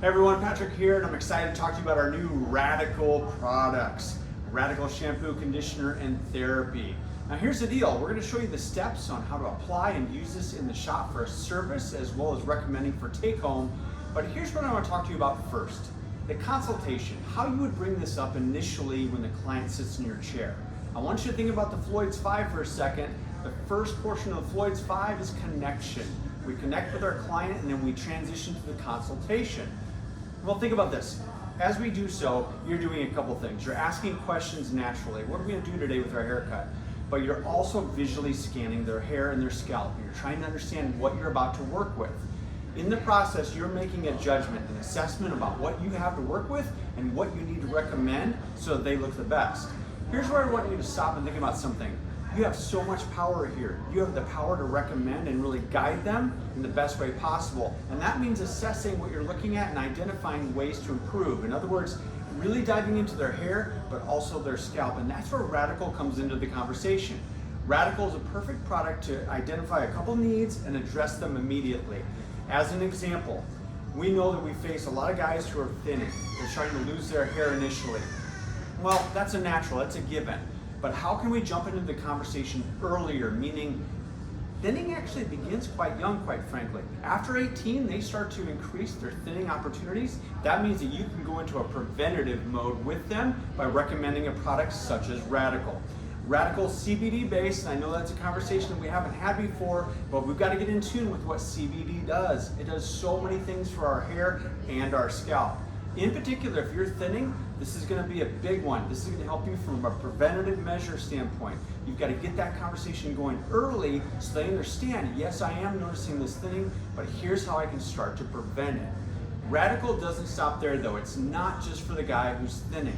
Hey everyone, Patrick here, and I'm excited to talk to you about our new Radicle products. Radicle shampoo, conditioner, and therapy. Now here's the deal. We're going to show you the steps on how to apply and use this in the shop for a service as well as recommending for take home. But here's what I want to talk to you about first. The consultation, how you would bring this up initially when the client sits in your chair. I want you to think about the Floyd's 5 for a second. The first portion of the Floyd's 5 is connection. We connect with our client and then we transition to the consultation. Well, think about this. As we do so, you're doing a couple things. You're asking questions naturally. What are we going to do today with our haircut? But you're also visually scanning their hair and their scalp. You're trying to understand what you're about to work with. In the process, you're making a judgment, an assessment about what you have to work with and what you need to recommend so that they look the best. Here's where I want you to stop and think about something. You have so much power here. You have the power to recommend and really guide them in the best way possible. And that means assessing what you're looking at and identifying ways to improve. In other words, really diving into their hair, but also their scalp. And that's where Radicle comes into the conversation. Radicle is a perfect product to identify a couple needs and address them immediately. As an example, we know that we face a lot of guys who are thinning. They're trying to lose their hair initially. Well, that's a natural, that's a given. But how can we jump into the conversation earlier, meaning thinning actually begins quite young, quite frankly. After 18, they start to increase their thinning opportunities. That means that you can go into a preventative mode with them by recommending a product such as Radicle. Radicle's CBD based, and I know that's a conversation that we haven't had before, but we've got to get in tune with what CBD does. It does so many things for our hair and our scalp. In particular, if you're thinning, this is going to be a big one. This is going to help you from a preventative measure standpoint. You've got to get that conversation going early so they understand, yes, I am noticing this thinning, but here's how I can start to prevent it. Radicle doesn't stop there though. It's not just for the guy who's thinning.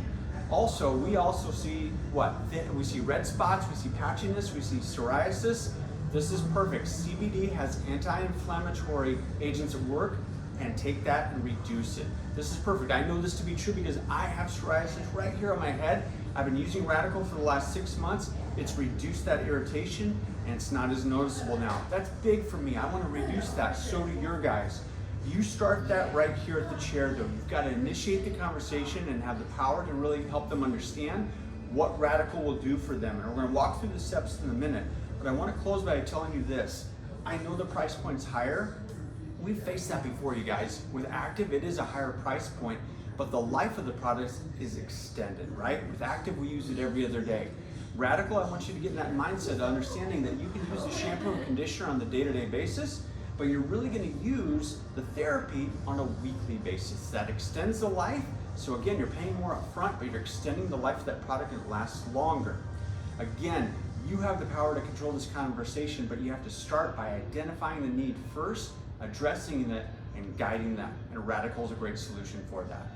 Also, we also see what? We see red spots, we see patchiness, we see psoriasis. This is perfect. CBD has anti-inflammatory agents at work, and take that and reduce it. This is perfect. I know this to be true because I have psoriasis right here on my head. I've been using Radicle for the last 6 months. It's reduced that irritation and it's not as noticeable now. That's big for me. I want to reduce that. So do your guys. You start that right here at the chair though. You've got to initiate the conversation and have the power to really help them understand what Radicle will do for them. And we're going to walk through the steps in a minute. But I want to close by telling you this. I know the price point's higher. We've faced that before, you guys. With Active, it is a higher price point, but the life of the product is extended, right? With Active, we use it every other day. Radicle, I want you to get in that mindset of understanding that you can use the shampoo and conditioner on the day-to-day basis, but you're really going to use the therapy on a weekly basis. That extends the life. So again, you're paying more up front, but you're extending the life of that product and it lasts longer. Again, you have the power to control this conversation, but you have to start by identifying the need first, addressing it, and guiding them. And Radicle is a great solution for that.